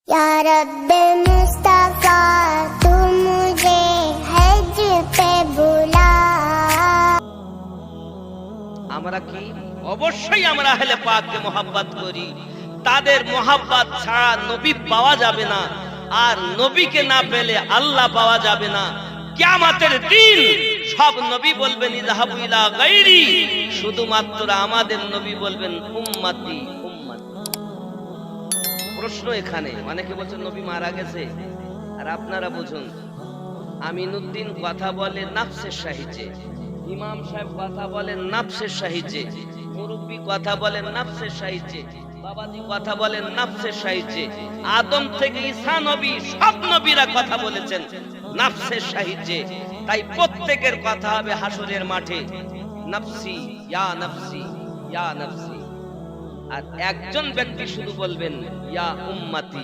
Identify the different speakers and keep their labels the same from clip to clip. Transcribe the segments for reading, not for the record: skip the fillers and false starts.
Speaker 1: या रब्बे मुस्तफा तू मुझे हज पे बुला।
Speaker 2: আমরা কি অবশ্যই আমরা আহলে পাককে মহব্বত করি। তাদের মহব্বত ছাড়া নবী পাওয়া যাবে না, আর নবীকে না পেলে আল্লাহ পাওয়া যাবে না। কিয়ামতের দিন সব নবী বলবেন ইযহাবু ইলা গায়রি, শুধুমাত্র আমাদের নবী বলবেন উম্মতি উম্মতি। প্রশ্ন এখানে, অনেকে বলছেন নবী মারা গেছে, আর আপনারা বুঝুন, আমিনুদ্দিন কথা বলে নাফসের সাহিত্যে, ইমাম সাহেব কথা বলেন নাফসের সাহিত্যে, মুরব্বী কথা বলেন নাফসের সাহিত্যে, বাবাজি কথা বলেন নাফসের সাহিত্যে, আদম থেকে ঈসা নবী সব নবীরা কথা বলেছেন নাফসের সাহিত্যে। তাই প্রত্যেকের কথা হবে হাসরের মাঠে নাফসি ইয়া নাফসি ইয়া নাফসি। আর একজন ব্যক্তি শুধু বলবেন ইয়া উম্মতি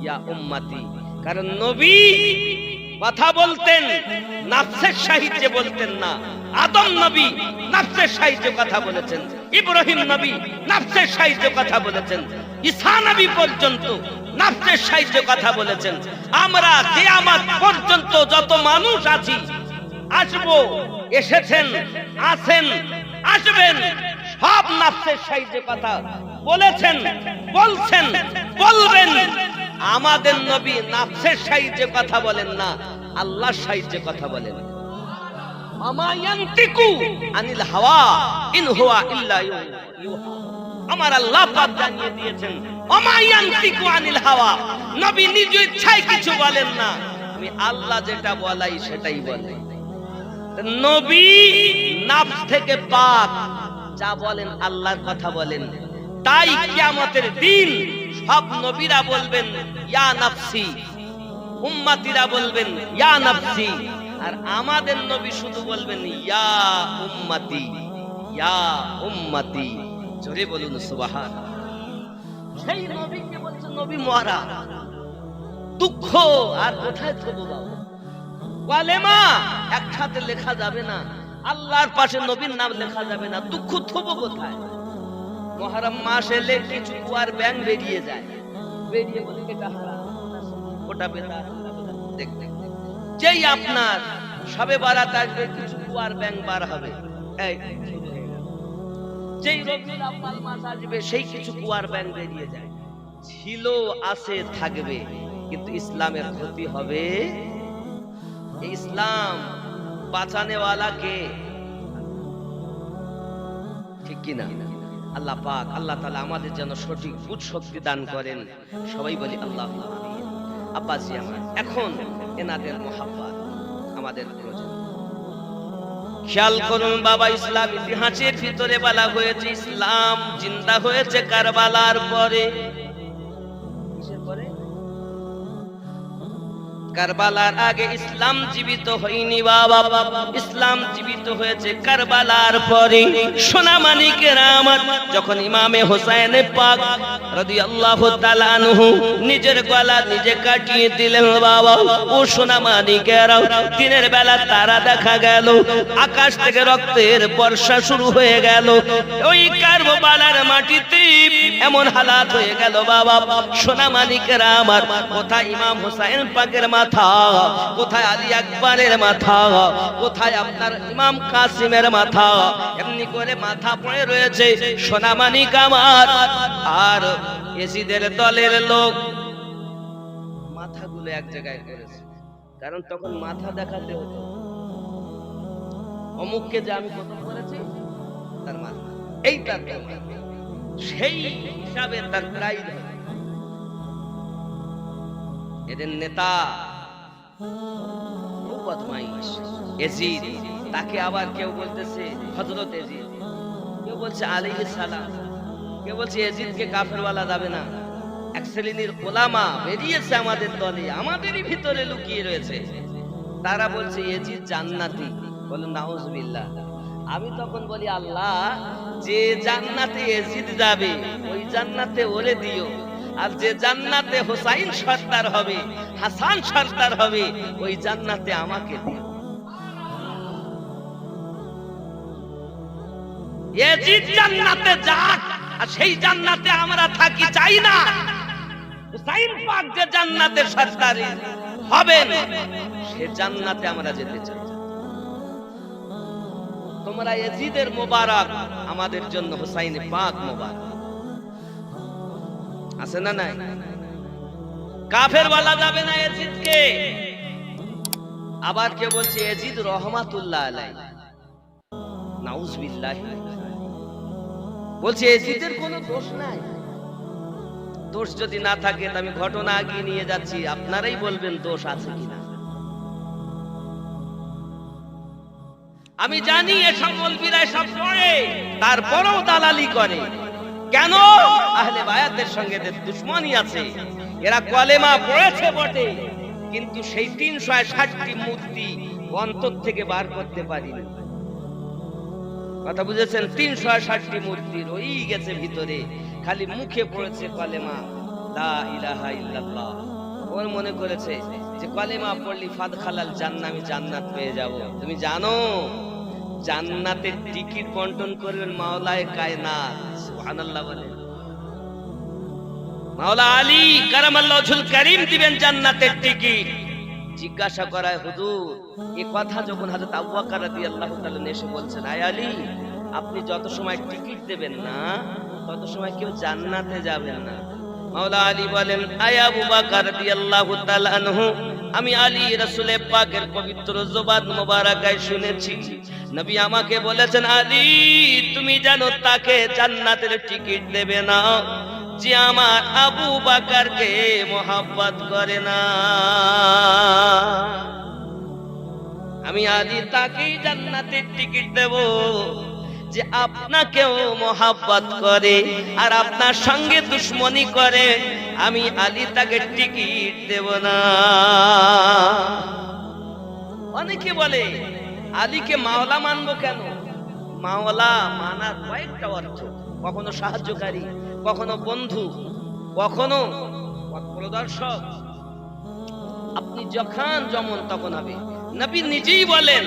Speaker 2: ইয়া উম্মতি, কারণ নবী কথা বলতেন নাফসের সাহিত্যে বলতেন না। আদম নবী নাফসের সাহিত্যে কথা বলেছেন, ইব্রাহিম নবী নাফসের সাহিত্যে কথা বলেছেন, ঈসা নবী পর্যন্ত নাফসের সাহিত্যে কথা বলেছেন। আমরা কিয়ামত পর্যন্ত যত মানুষ আছি, আসবো, এসেছেন, আছেন, আসবেন, সব নাফসের সাহিত্যে কথা বলেছেন, বলছেন, বলবেন। আমাদের নবী নাফসের সাহিত্যে কথা বলেন না, আল্লাহর সাহিত্যে কথা বলেন। আমা ইয়ান্তিকু আনিল হাওয়া ইন হুয়া ইল্লা ইউহা। আমার আল্লাহ পাক জানিয়ে দিয়েছেন আমা ইয়ান্তিকু আনিল হাওয়া, নবী নিজ ইচ্ছায় কিছু বলেন না, আমি আল্লাহ যেটা বলাই সেটাই বলেন। নবী নাফস থেকে পাক, যা বলেন আল্লাহর কথা বলেন। তাই কিয়ামতের দিন সব নবীরা বলবেন ইয়া নাফসি, উম্মতিরা বলবেন ইয়া নাফসি, আর আমাদের নবী শুধু বলবেন ইয়া উম্মতি ইয়া উম্মতি। জোরে বলুন সুবহানাল্লাহ। সেই নবীকে বলছেন নবী মরা, দুঃখ আর কোথায় থবো বাবা? কালেমা একসাথে লেখা যাবে না, আল্লাহর পাশে নবীর নাম লেখা যাবে না, দুঃখ থবো কোথায়? মুহররম মাস এলে কিছু কুয়ার ব্যাং বেরিয়ে যায়, বেরিয়ে বলে এটা হারাম, ওটা বেদাত, দেখতে যেই আপনার সবে বারাত আসবে কিছু কুয়ার ব্যাং বার হবে, এই যেই রবিউল আউয়াল মাস আসবে সেই কিছু কুয়ার ব্যাং বেরিয়ে যায়। ছিল, আছে, থাকবে, কিন্তু ইসলামের ক্ষতি হবে। ইসলাম বাঁচানে ওয়ালা কে? ঠিক কি না? আল্লাহ পাক, আল্লাহ তাআলা আমাদের যেন সঠিক বুঝ শক্তি দান করেন। সবাই বলি আল্লাহুম্মা আমিন। আব্বাজি আমার, এখন এনাদের মহব্বত আমাদের প্রয়োজন। খেয়াল করুন বাবা, ইসলাম ইতিহাসের ভিতরে বলা হয়েছে ইসলাম জিন্দা হয়েছে কারবালার পরে। কিসের পরে? কারবালার আগে ইসলাম জীবিত হয়নি বাবা, ইসলাম জীবিত হয়েছে কারবালার পরে। সোনা মানিকেরা আমার, যখন ইমামে হোসেন পাক রাদিয়াল্লাহু তাআলা আনহু নিজের গলা নিজে কাটিয়ে দিলেন বাবা, ও সোনা মানিকেরা, দিনের বেলা তারা দেখা গেল, আকাশ থেকে রক্তের বর্ষা শুরু হয়ে গেল। ওই কারবালার মাটিতে এমন হালাত হয়ে গেল বাবা, সোনা মানিকেরা আমার, কোথায় ইমাম হোসেন পাকের মাথা, কোথায় আলী আকবরের মাথা, কোথায় আপনার ইমাম কাসিমের মাথা, এমনি করে মাথা পড়ে রয়েছে সোনা মানিক আমার। আর এজিদের দলের লোক মাথাগুলো এক জায়গায় করেছে, কারণ তখন মাথা দেখাতে হতো, অমুককে যে আমি কত করেছি তার মাথা, এই তার সেই হিসাবে তার প্রাইজ। এদের নেতা বদমাইশ এজিদ, তাকে আবার কেউ বলতেছে হযরত এজিদ, কেউ বলছে আলাইহিস সালাম, কেউ বলছে এজিদকে কাফের বলা যাবে না। এক শ্রেণীর উলামা বেরিয়েছে আমাদের দলে, আমাদেরই ভিতরে লুকিয়ে রয়েছে, তারা বলছে এজিদ জান্নাতি। বলেন নাউজুবিল্লাহ। আমি তখন বলি আল্লাহ, যে জান্নাতে এজিদ যাবে ওই জান্নাতে ওরে দিও, আর যে জান্নাতে হোসাইন সর্দার হবে, হাসান সর্দার হবে, ওই জান্নাতে আমাকে দিও। এজিদ জান্নাতে যাক, আর সেই জান্নাতে আমরা থাকি চাই না। হুসাইন পাক যে জান্নাতের সরদারি হবেন, সে জান্নাতে আমরা যেতে চাই। তোমরা ইয়াজিদের মোবারক, আমাদের জন্য হুসাইন পাক মোবারক। আছে না নাই? কাফের বলা যাবে না ইয়াজিদকে। আবার কে বলছে ইয়াজিদ রহমাতুল্লাহ আলাইহি, নাউজুবিল্লাহ। বলছে ইয়াজিদের কোনো দোষ নাই। দোষ যদি না থাকে তো আমি ঘটনা আগিয়ে নিয়ে যাচ্ছি, আপনারাই বলবেন দোষ আছে কিনা। আমি জানি এসব মৌলবীরা সব পড়ে, তারপরেও দালালি করে। কেন? আহলে বায়াতের সঙ্গে এদের দুশমনি আছে। এরা কলেমা পড়েছে বটে, কিন্তু সেই 360টি মূর্তি অন্তর থেকে বার করতে পারিনি। কথা বুঝেছেন? 360টি মূর্তি রই গেছে ভিতরে, খালি মুখে পড়েছে কলেমা লা ইলাহা ইল্লাল্লাহ। ওর মনে করেছে যে কলেমা পড়লি ফাদ খালাল জান্নাত, আমি জান্নাত পেয়ে যাব। তুমি জানো জান্নাতের টিকিট বন্টন করবেন মাওলায়ে কায়নাত, সুবহানাল্লাহ বলে। মাওলা আলী কারামাল্লাহুল কারীম দিবেন জান্নাতের টিকিট। জিজ্ঞাসা করায় হুজুর, এই কথা যখন হযরত আবু বকর রাদিয়াল্লাহু তাআলা এসে বলছেন, আয় আলী আপনি যত সময় টিকিট দেবেন না তত সময় কেউ জান্নাতে যাবেন না। মাওলা আলী বলেন, আয় আবু বকর রাদিয়াল্লাহু তাআলা আনহু, আমি আলী রাসূল পাকের পবিত্র জবান মোবারকায় শুনেছি নবী আমাকে বলেছেন, আলী তুমি জানো তাকে জান্নাতের টিকিট দেবে না যে আমার আবু বকরকে মোহাব্বত করে না। আমি আলী তাকেই জান্নাতের টিকিট দেব যে আপনাকেও মোহাব্বত করে আর আপনার সঙ্গে দুশমনি করে। আমি আলী তাকে টিকিট দেব না। অনেকে বলে আলীকে মাওলা মানবো কেন? মাওলা মানার কয়েকটা অর্থ, কখনো সাহায্যকারী, কখনো বন্ধু, কখনো পথপ্রদর্শক। আপনি যখন যেমন তখন হবে। নবী নিজেই বলেন,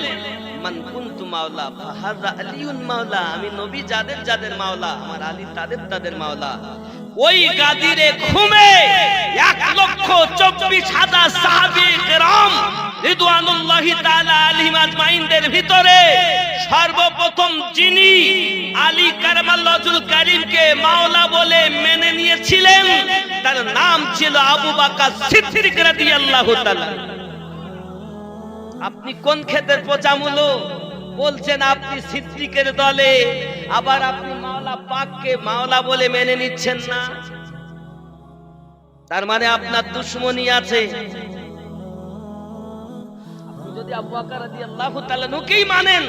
Speaker 2: মান কুনতু মাওলা ফাহাযা আলিউন মাওলা, আমি নবী যাদের যাদের মাওলা, আমার আলী তাদের তাদের মাওলা। ওই গাদিরে ঘুমে 1,24,000 সাহাবী কেরাম রিদওয়ানুল্লাহি তাআলা আলাইহিম আজমাইনদের ভিতরে সর্বপ্রথম যিনি আলী কারামাল্লাহুল কারীমকে মাওলা বলে মেনে নিয়েছিলেন তার নাম ছিল আবু বকর সিদ্দিক রাদিয়াল্লাহু তাআলা। আপনি কোন ক্ষেতের পচামুলো বলছেন আপনি সিদ্দিকের দলে, আবার আপনি মাওলা পাককে মাওলা বলে মেনে নিচ্ছেন না? তার মানে আপনার দুশমনি আছে। আপনি যদি আবু বকর রাদিয়াল্লাহু তাআলা নুকেই মানেন,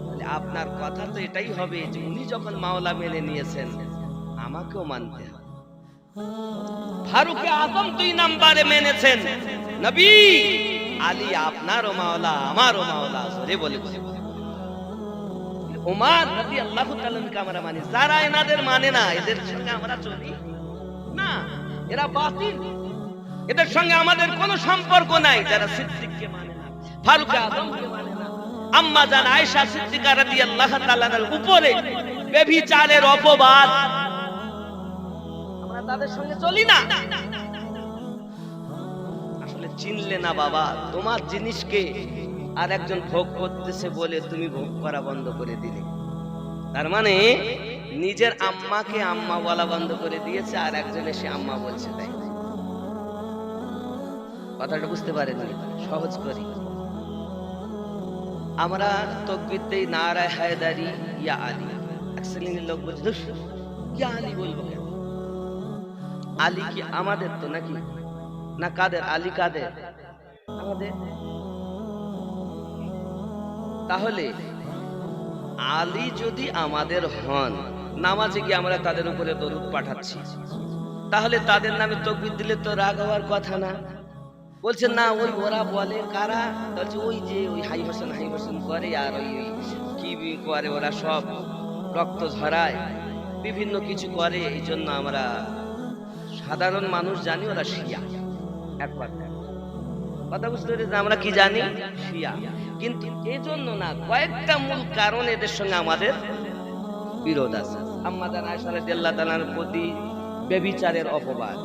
Speaker 2: তাহলে আপনার কথা তো এটাই হবে যে উনি যখন মাওলা মেনে নিয়েছেন আমাকেও মানতে হবে। ফারুকে আজম 2 নম্বরে মেনেছেন নবী, আলী আপনারও মাওলা আমারও মাওলা। জোরে বলে ওমর রাদিয়াল্লাহু তাআলা কে আমরা মানি। যারা এনাদের মানে না এদের সঙ্গে আমরা চলি না, এরা বাতিল, এদের সঙ্গে আমাদের কোনো সম্পর্ক নাই। যারা সিদ্দিককে মানে না, ফারুক আজমকে মানে না, আম্মা জান আয়েশা সিদ্দিকা রাদিয়াল্লাহু তাআলার উপরে ব্যভিচারের অপবাদ, আমরা তাদের সঙ্গে চলি না। আসলে চিনলে না বাবা, তোমার জিনিসকে আর একজন ভোগ করতেছে বলে তুমি ভোগ করা বন্ধ করে দিলে। তার মানে নিজের আম্মাকে আম্মা বলা বন্ধ করে দিয়েছে, আর একজন এসে আম্মা বলছে। তাই কথাটা বুঝতে পারেননি? সহজ করি, আমরা তাকবীর দেই নারায়ে হায়দারি ইয়া আলী। এক শ্রেণীর লোক বলছে ইয়া আলী বলবো কেন? আলী কি আমাদের তো নাকি? না কাদের? আলী কাদের? আমাদের। তাহলে আলী যদি আমাদের হন, নামাজে গিয়ে আমরা তাদের উপরে দরুদ পাঠাচ্ছি, তাহলে তাদের নামে তাকবীর দিলে তো রাগ হওয়ার কথা না। বলছেন না ওই ওরা বলে কারা? বলছে ওই যে ওই হাই হোসেন করে, আর ওই কি করে ওরা, সব রক্ত ঝরায়, বিভিন্ন কিছু করে। এই জন্য আমরা সাধারণ মানুষ জানি ওরা শিয়া। একবার কথা বুঝতে পেরেছি? আমরা কি জানি? শিয়া। কিন্তু এই জন্য না, কয়েকটা মূল কারণ এদের সঙ্গে আমাদের বিরোধ আছে। আম্মা জান আয়েশা রাদিয়াল্লাহু তাআলার প্রতি বেবিচারের অপবাদ।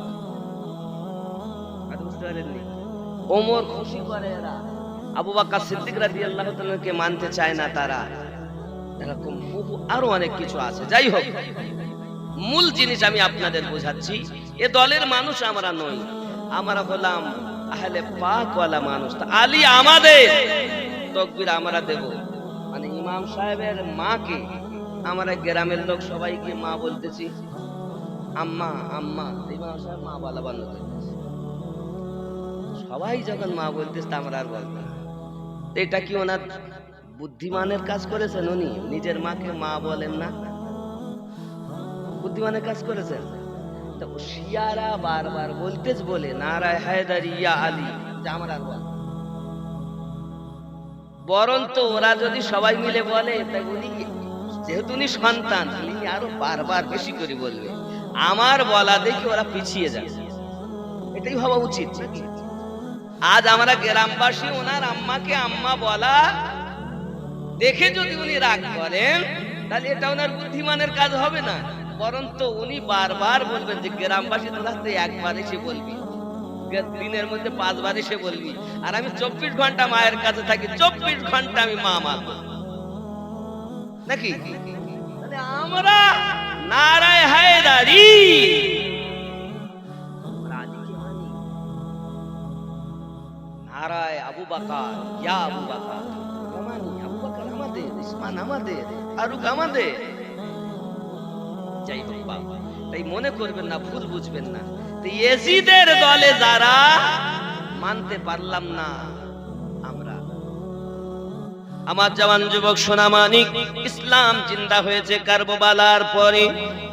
Speaker 2: বুঝতে পারেননি? ওমর খুশি করে এরা, আবু বকর সিদ্দিক রাদিয়াল্লাহু তাআলাকে মানতে চায় না তারা, এরকম বহু আরো অনেক কিছু আছে। যাই হোক, মূল জিনিস আমি আপনাদের বোঝাচ্ছি, এ দলের মানুষ আমরা নই, আমরা হলাম আহলে পাক ওয়ালা মানুষ। আলী আমাদের, তাকবীর আমরা দেব, মানে ইমাম সাহেবের মাকে আমরা গ্রামের লোক সবাইকে মা বলতেছি, আম্মা আম্মা, ইমাম সাহেব মা বলা বন্ধ করতেছে। সবাই যখন মা বলতেছে আমরা আর বলতাম, এটা কি ওনার বুদ্ধিমানের কাজ করেছেন? উনি নিজের মাকে মা বলেন না, বুদ্ধিমানের কাজ করেছেন। তো শিয়ারা বারবার বলতেছ বলে নারায়ে হায়দারি ইয়া আলী, যে আমরা আর বল, বরঞ্চ ওরা যদি সবাই মিলে বলে, তাই উনি যেহেতু উনি সন্তান, উনি আরো বারবার বেশি করে বলবে, আমার বলা দেখি ওরা পিছিয়ে যায়। এটাই হওয়া উচিত। আজ আমরা গ্রামবাসী ওনার আম্মাকে আম্মা বলা দেখে যদি উনি রাগ করেন, তাহলে এটা ওনার বুদ্ধিমানের কাজ হবে না, বরঞ্চ উনি বারবার বলবেন যে গ্রামবাসী তোরা তো একবার এসে বলবি, দিনের মধ্যে 5 বার এসে বলবি, আর আমি 24 ঘন্টা মায়ের কাছে থাকি, 24 ঘন্টা আমি মা মানব নাকি? মানে আমরা নারায়ে হায়দারি, নারায়ে আবু বকর, ইয়া আবু বকর, আবু বকর আমাদের, উসমান আমাদের, ফারুক আমাদের। যাই হোক বাবা, তাই মনে করবেন না, ভুল বুঝবেন না। ইয়েজিদের দলে যারা মানতে পারলাম না আমরা, আমার জওয়ান যুবক সোনামানিক, ইসলাম জিন্দা হয়েছে কারবালার পরে।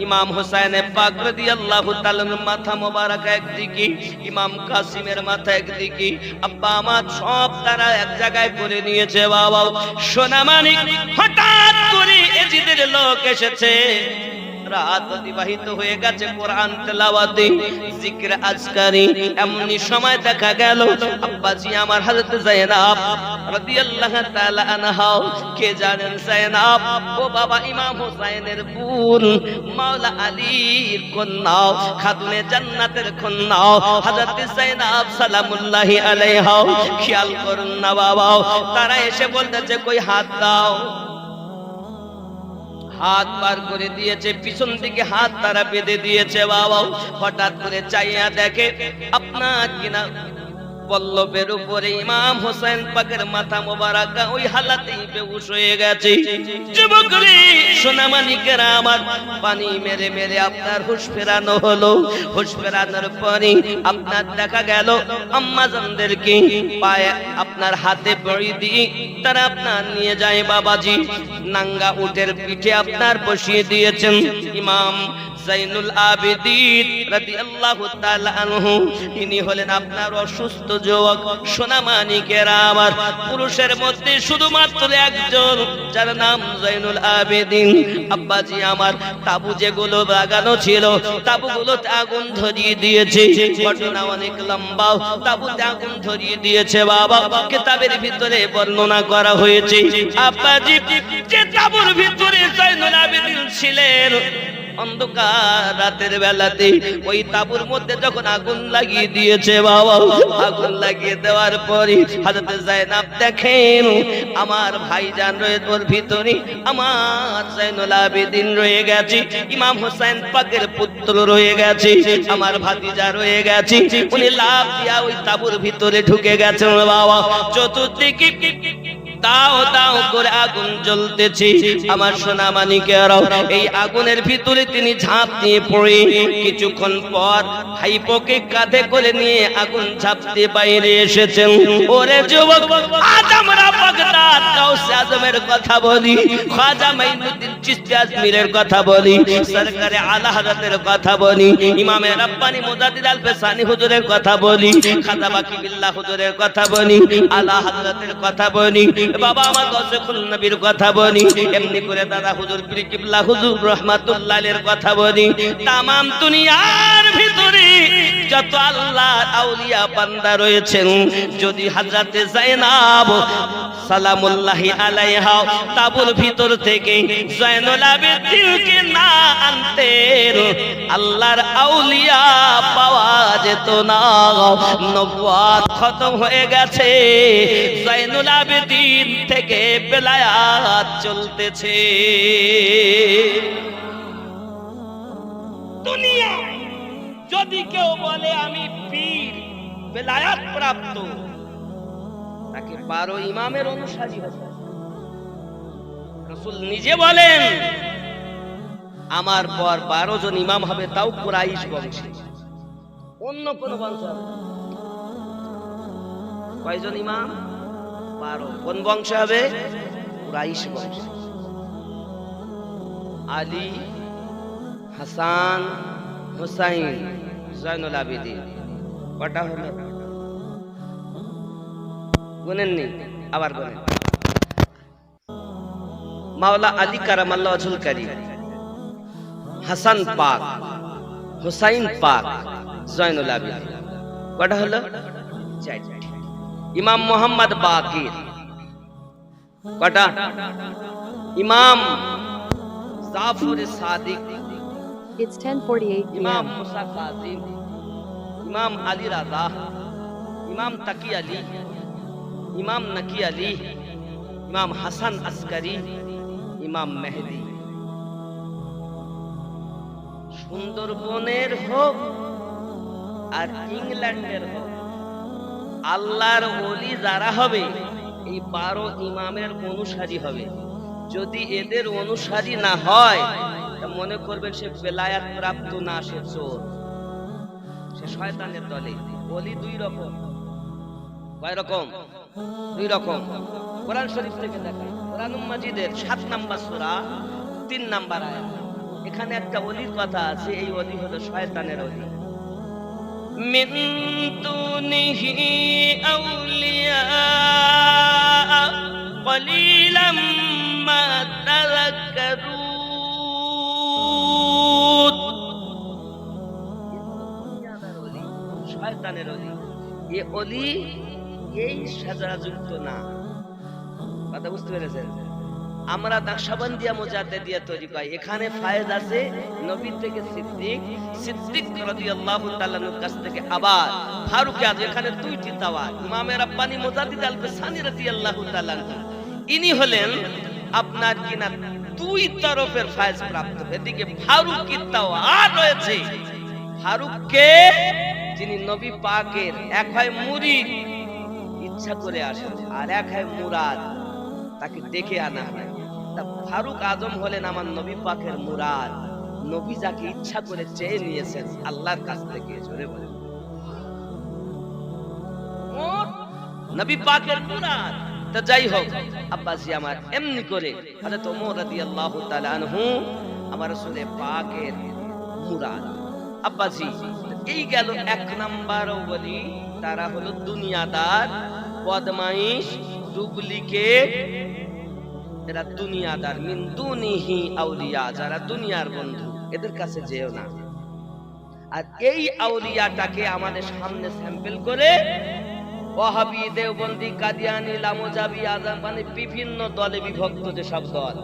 Speaker 2: ইমাম হোসেন পাক রাদিয়াল্লাহু তাআলার মাথা মোবারক একদিকে, ইমাম কাসিমের মাথা একদিকে, আব্বা আমার সব তারা এক জায়গায় করে নিয়েছে। বাবা সোনামানিক, হঠাৎ করে ইয়েজিদের লোক এসেছে, রাত অতিবাহিত হয়ে গেছে কোরআন তেলাওয়াতে, জিকির আজকারি। এমনি সময় দেখা গেল আব্বাজি আমার হযরত যায়েনব রাদিয়াল্লাহু তাআলা আনহা, কে জানেন যায়েনব? ও বাবা ইমাম হোসেনের বোন, মাওলা আলীর কন্যা, খাতুনে জান্নাতের কন্যা হযরত যায়েনব সালামুল্লাহি আলাইহা। খেয়াল করুন না বাবা, তারা এসে বলতেছে কই হাত দাও, হাত বার করে দিয়েছে, পিছন দিকে হাত তারা বেঁধে দিয়েছে। বাবা হঠাৎ করে চাইয়া দেখে আপনার কিনা পল্লবের উপরে ইমাম হোসেন পাকের মাথা মোবারক ওই হালাতেই বেহুশ হয়ে গেছে। যুবক রে সোনামানিকেরা আমার, পানি মেরে মেরে আপনার হুঁশ ফেরানো হলো। হুঁশ ফেরানোর পরে আপনার দেখা গেল আম্মাজানদেরকে পায়ে আপনার হাতে বড়ি দিয়ে তারা আপনার নিয়ে যায় বাবাজি, নাঙ্গা উটের পিঠে আপনার বসিয়ে দিয়েছেন। ইমাম জাইনুল আবেদিন রাদিয়াল্লাহু তাআলা আনহু, ইনি হলেন আপনার অসুস্থ যুবক। সোনামানিকেরা আমার, পুরুষের মধ্যে শুধুমাত্র একজন, যার নাম জাইনুল আবেদিন। আব্বাজি আমার, তাবু যেগুলো লাগানো ছিল তাবুগুলোতে আগুন ধরিয়ে দিয়েছে। ঘটনা অনেক লম্বা, তাবুতে আগুন ধরিয়ে দিয়েছে বাবা। কিতাবের ভিতরে বর্ণনা করা হয়েছে আব্বাজি যে তাবুর ভিতরে জাইনুল আবেদিন ছিলেন, অন্ধকার রাতের বেলাতে ওই তাবুর মধ্যে যখন আগুন লাগিয়ে দিয়েছে বাবা, আগুন লাগিয়ে দেওয়ার পরে হযরত যায়েনব দেখেন আমার ভাইজান রয়েছে ওর ভিতরে, আমার জাইনুল আবেদিন রয়ে গেছে, ইমাম হোসেন পাকের পুত্র রয়ে গেছে, আমার ভাতিজা রয়ে গেছে। উনি লাফ দিয়া ওই তাবুর ভিতরে ঢুকে গেছেন বাবা। চতুর্দিকে দাও দাও করে আগুন জ্বলতেছে। আমার সোনামানিকেরাও, এই আগুনের ভিতরে তিনি ঝাঁপ দিয়ে পড়ে কিছুক্ষণ পর ভাইপোকে কাঁধে করে নিয়ে আগুন ঝাঁপ দিয়ে বাইরে এসেছেন। ওরে যুবক, আজ আমরা বাগদাদ গাউসে আজমের কথা বলি, খাজা মাইনুদ্দিন চিশতি আজমিরের কথা বলি, সরকারে আলা হযরতের কথা বলি, ইমামে রাব্বানি মুজাদ্দিদ আল ফেসানি হুজুরের কথা বলি, খাজা বাকি বিল্লাহ হুজুরের কথা বলি, আলা হযরতের কথা বলি, বাবা আমার গৌসুল নবীর কথা বলি, এমনি করে দাদা হুজুর পীর কিবলা হুজুর রাহমাতুল্লাহ আলাইহির কথা বলি। তামাম দুনিয়ার ভিতরে যত আল্লাহর আউলিয়া বান্দা রয়েছেন, যদি হযরতে যায়েনাব সালামুল্লাহি আলাইহা তাবুর ভিতর থেকে জয়নুল আবেদিনকে না আনতেন, আল্লাহর আউলিয়া পাওয়া যেত না। নবুয়ত খতম হয়ে গেছে, জয়নুল আবেদিন থেকে বেলায়াত চলতেছে। দুনিয়া যদি কেউ বলে আমি পীর বেলায়াত প্রাপ্ত, তাকে 12 ইমামের অনুসারী হবে। রাসূল নিজে বলেন আমার পর 12 জন ইমাম হবে, তাও কুরাইশ বংশে, অন্য কোন বংশ হবে না। কয়জন ইমাম? 12। কোন বংশে হবে? কুরাইশ বংশে। আলী, হাসান, হুসাইন, জয়নুল আবেদিন, কটা হলো? গুনেননি? আবার গুনেন। মাওলা আলী কারামাল্লাহু ওয়াজহুল কারীম, হাসান পাক, হুসাইন পাক, জয়নুল আবেদিন, কটা হলো? 4। ইমাম মোহাম্মদ বাকির, কটা? ইমাম জাফর সাদিক,
Speaker 3: It's 10:48
Speaker 2: ইমাম
Speaker 3: p.m.
Speaker 2: মুসা কাজিম, ইমাম আলী রাজা, ইমাম তাকি আলী, ইমাম নাকি আলী, ইমাম হাসান আসকারি, ইমাম মেহেদি। সুন্দরবনের হোক আর ইংল্যান্ডের হোক, আল্লাহর ওলি যারা হবে এই 12 ইমামের অনুসারী হবে। যদি এদের অনুসারী না হয়, তা মনে করবেন সে বেলায়াত প্রাপ্ত না, সে চোর, সে শয়তানের দলে। ওলি 2 রকম। কয় রকম? 2 রকম। কোরআন শরীফ থেকে দেখায়, কোরআনুল মাজিদের 7 নম্বর সূরা 3 নম্বর আয়াত। এখানে একটা ওলির কথা আছে, এই ওলি হলো শয়তানের ওলি। মিন দুনিহি আউলিয়া কলিলাম মা তাযাক্কারুন। শয়তানের ওলি, এই ওলি এই সাজাযুক্ত না। কথা বুঝতে পেরেছেন? আমরা নাকশবন্দিয়া মুজাদ্দিদিয়া তৈরি করি, এখানে ফায়েজ আছে নবী থেকে সিদ্দিক, সিদ্দিক রাদিয়াল্লাহু তাআলা আনহুর কাছ থেকে আবার ফারুক আযম। এখানে 2টি দাওয়াত। ইমামে রাব্বানি মুজাদ্দিদ আল-বাসানি রাদিয়াল্লাহু তাআলা আনহু, ইনি হলেন আপনার কিনা 2 তরফের ফায়েজ প্রাপ্ত। এদিকে ফারুকি দাওয়াত রয়েছে। ফারুককে, যিনি নবী পাকের এক হয় মুরিদ, ইচ্ছা করে আসেন, আর এক হয় মুরাদ, তাকে ডেকে আনা হয়। তা ফারুক আজম হলেন আমার নবী পাকের মুরাদ, নবী যাকে ইচ্ছা করে চেয়ে নিয়েছেন আল্লাহর কাছ থেকে। জোরে বলেন নবী পাকের মুরাদ। তা যাই হোক, আব্বাসি আমার এমনি করে হযরত ওমর রাদিয়াল্লাহু তাআলা আনহু আমার রাসূল পাকের মুরাদ। আব্বাসি এই গেল 1 নাম্বার ওলি। তারা হলো দুনিয়াদার, বদমাইশ, ডুপ্লিকেট, এরা দুনিয়াদার। মিন দুনিহি আউলিয়া, যারা দুনিয়ার বন্ধু, এদের কাছে যেও না। আর এই আউলিয়াটাকে আমাদের সামনে স্যাম্পল করে ওয়াহাবি, দেওবন্দি, কাদিয়ানি, লামোজাবি, আযাবানি, বিভিন্ন দলে বিভক্ত যেসব দল,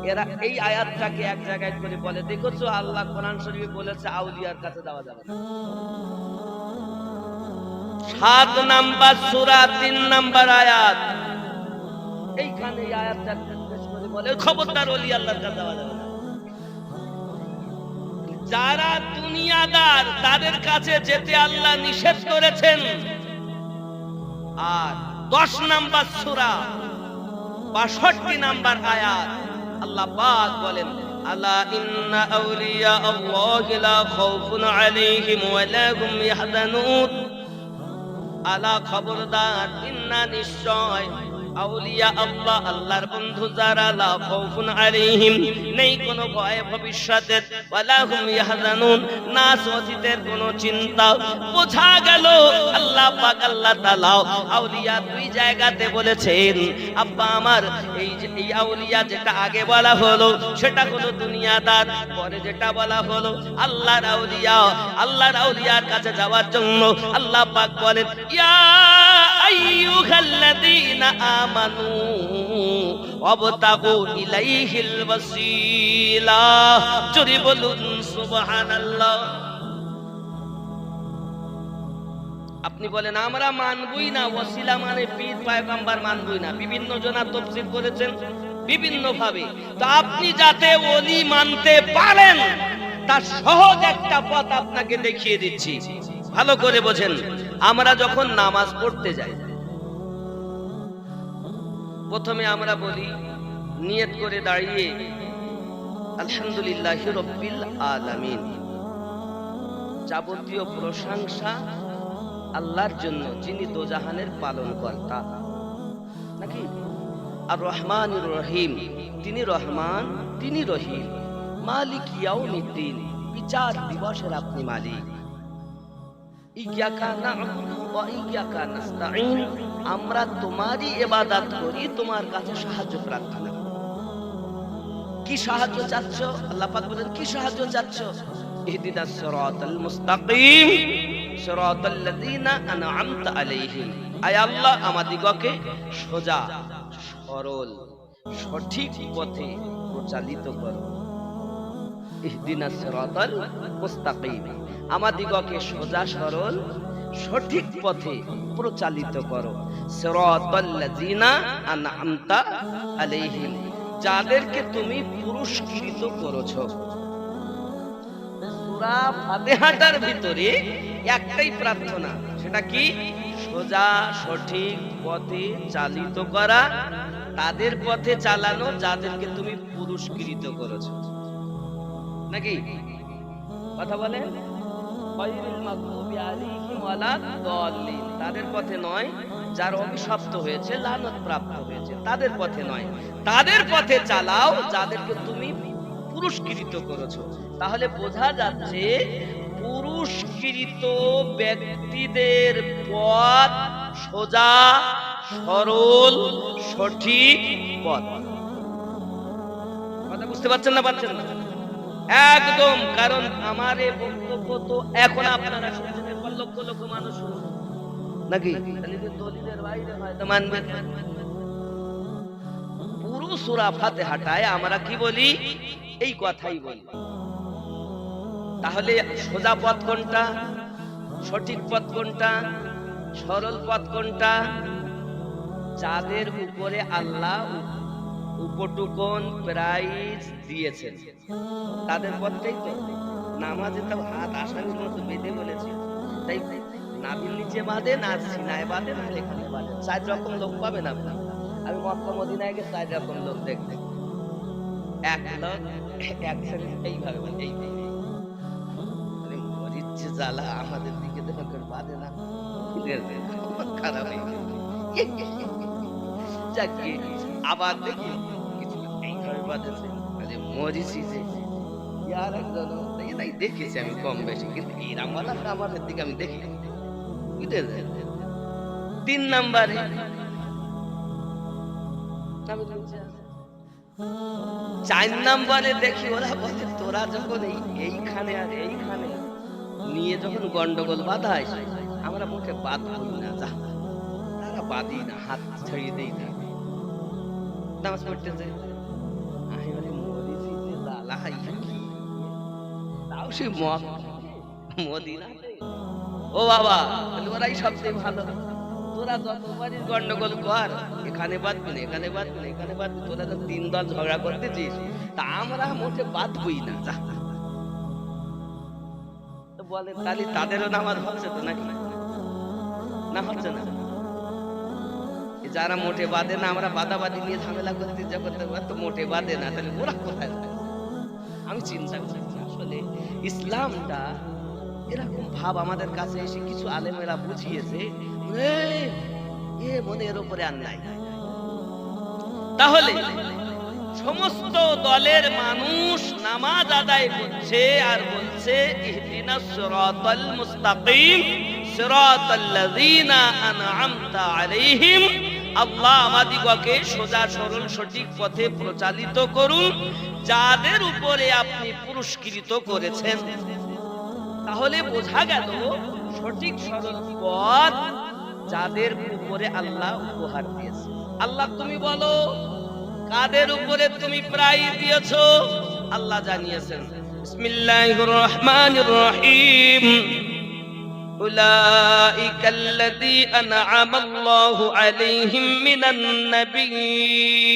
Speaker 2: এরা এই আয়াতটাকে এক জায়গায় করে বলে, দেখছো আল্লাহ কোরআন শরীফে বলেছে আউলিয়ার কাছে যাওয়া যাবে না। 7 নাম্বার সূরা 3 নাম্বার আয়াত, এইখানে এই আয়াতটা পেশ করে বলে খবরদার ওলি আল্লাহর কাছে যাওয়া যাবে না। যারা দুনিয়াদার তাদের কাছে যেতে আল্লাহ নিষেধ করেছেন। আর 10 নাম্বার সূরা 62 নাম্বার আয়াত আল্লাহ পাক বলেন, আলা ইন্না আউলিয়া আল্লাহি লা খাউফুন আলাইহিম ওয়া লা হুম ইয়াহজানুন। আলা খবরদার, ইন্না নিশ্চয়, আউলিয়া আল্লাহ, আল্লাহর বন্ধু যারা, লা খাউফুন আলাইহিম, নেই কোনো ভয় ভবিষ্যতের, ওয়ালা হুম ইয়াহজানুন, না অতীতের কোনো চিন্তা। বোঝা গেল আল্লাহ পাক আল্লাহ তাআলা আউলিয়া দুই জায়গাতে বলেছেন। আব্বা আমার এই যে এই আউলিয়া যেটা আগে বলা হলো সেটা হলো দুনিয়াদার, পরে যেটা বলা হলো আল্লাহর আউলিয়া। আল্লাহর আউলিয়ার কাছে যাওয়ার জন্য আল্লাহ পাক বলেন, ইয়া আইয়ুহাল্লাযীনা আমানু ওয়াবতাগু ইলাইহিল ওয়াসিলা। জোরে বলুন সুবহানাল্লাহ। আপনি বলেন আমরা মানবই না, ওয়াসিলা মানে পীর পয়গম্বর মানবই না। বিভিন্ন জনা তাফসীর করেছেন বিভিন্ন ভাবে। তো আপনি যাতে ওলি মানতে পারেন তার সহজ একটা পথ আপনাকে দেখিয়ে দিচ্ছি, ভালো করে বোঝেন। আমরা যখন নামাজ পড়তে যাই, প্রথমে আমরা বলি নিয়ত করে দাঁড়িয়ে আলহামদুলিল্লাহি রাব্বিল আলামিন, যাবতীয় প্রশংসা আল্লাহর জন্য যিনি দোজাহানের পালনকর্তা, নাকি? আর রহমানুর রহিম, তিনি রহমান তিনি রহিম। মালিক ইয়াউমিদ্দিন, বিচার দিবসের আপনি মালিক। ইয়্যাকা না'বুদু ওয়া ইয়্যাকা নাস্তাঈন, আমরা তোমারই ইবাদত করি, তোমার কাছে সাহায্য প্রার্থনা করি। কি সাহায্য চাচ্ছ? আল্লাহ পাক বলেন কি সাহায্য চাচ্ছ? ইহদিনাস সিরাতাল মুস্তাকিম সিরাতাল্লাযীনা আন'আমতা আলাইহিম, আয় আল্লাহ আমাদিগকে সোজা সরল সঠিক পথে পরিচালিত করো। ইহদিনাস সিরাতাল মুস্তাকিম, আমাদিগকে সোজা সরল সঠিক পথে পরিচালিত করো। সিরাতাল্লাযীনা আন'আমতা আলাইহিম, যাদেরকে তুমি পুরস্কৃত করেছো। সূরা ফাতিহাটার ভিতরে একটাই প্রার্থনা, সেটা কি? সোজা সঠিক পথে চালিত করা, তাদের পথে চালানো যাদেরকে তুমি পুরস্কৃত করেছো, নাকি? কথা বলেন, গায়রিল মাগদুবি আলাইহিম ওয়ালাদ দাল্লিন, তাদের পথে নয় যারা অভিশপ্ত হয়েছে, লানত প্রাপ্ত হয়েছে, তাদের পথে নয়। তাদের পথে চালাও যাদেরকে তুমি পুরস্কৃত করেছো। তাহলে বোঝা যাচ্ছে পুরস্কৃত ব্যক্তিদের পথ সোজা সরল সঠিক পথ। কথা বুঝতে পারছেন না? পারছেন না একদম। কারণ আমার এই বক্তব্য তো এখন আপনারা শুনছেন, লক্ষ লক্ষ মানুষ, নাকি? দলিলের বাইরে হয়তো মানবেন। পুরো সূরা ফাতিহাটায় আমরা কি বলি? এই কথাই বলি। তাহলে সোজা পথ কোনটা, সঠিক পথ কোনটা, সরল পথ কোনটা? যাদের উপরে আল্লাহ উপটুকন প্রাইজ দিয়েছেন তাদের পথটাই তো। নামাজে তো হাত আসামির মতো বেঁধে বলেছে, তাই নাভির নিচে বাঁধেন আর সিনায় বাঁধেন আর এখানে বাঁধেন, 4 রকম লোক পাবেন আপনি। আমি মক্কা মদিনায় গিয়ে 4 রকম লোক দেখতে, এক লোক এক শ্রেণী এইভাবে এই মরিচ্ছে জ্বালা আমাদের দিকে দেখেন বাঁধে না, খারাপ হয়ে যাকে আবার দেখি কিছু এইভাবে বাঁধেছে, মরিছি যে ইয়ার একজন তাই দেখেছি আমি কম বেশি, কিন্তু এরাম আমাদের দিকে আমি দেখি। 3 নম্বরে 4 নম্বরে দেখি ওরা বলে তোরা যখন এইখানে আর এইখানে নিয়ে যখন গন্ডগোল বাঁধায়, আমরা মুখে বাদ করি না, যা তারা বাঁধি না, হাত ছড়িয়ে দেই না, নামাজ পড়তে যাই। তাও সে মদিনা। ও বাবা, ওরাই সবচেয়ে ভালো। তোরা যতবারই গন্ডগোল কর, এখানে বাঁধবি না, এখানে বাঁধবি না, এখানে বাঁধবি, তোরা তো 3 দল ঝগড়া করতেছিস, তা আমরা মোটে বাঁধবই না, যা। তো বলে তাহলে তাদেরও নামাজ হচ্ছে তো, নাকি? না হচ্ছে না? যারা মোটে বাঁধে না, আমরা বাদাবাদি নিয়ে ঝামেলা করতে যখন তো মোটে বাঁধে না, তাহলে ওরা কোথায় যায়? আমি চিন্তা করছি আসলে ইসলামটা এরকম ভাব আমাদের কাছে এসে কিছু আলেমেরা বুঝিয়েছে, মনে এর উপরে আর নাই, তাহলে সমস্ত দলের মানুষ নামাজ আদায় করছে আর বলছে ইহদিনাস সিরাতাল মুস্তাকিম সিরাতাল্লাযীনা আনআমতা আলাইহিম, আল্লাহ আমাদিগকে সোজা সরল সঠিক পথে প্রচালিত করুন যাদের উপরে আপনি পুরস্কৃত করেছেন। তাহলে বোঝা গেল সঠিক সরল পথ যাদের উপরে আল্লাহ উপহার দিয়েছে। আল্লাহ তুমি বলো কাদের উপরে তুমি প্রাইজ দিয়েছো? আল্লাহ জানিয়েছেন বিসমিল্লাহির রহমানির রহিম, উলাইকাল্লাযী আনআমাল্লাহু আলাইহিম মিনান নাবিয়্যিন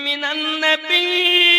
Speaker 2: من النبي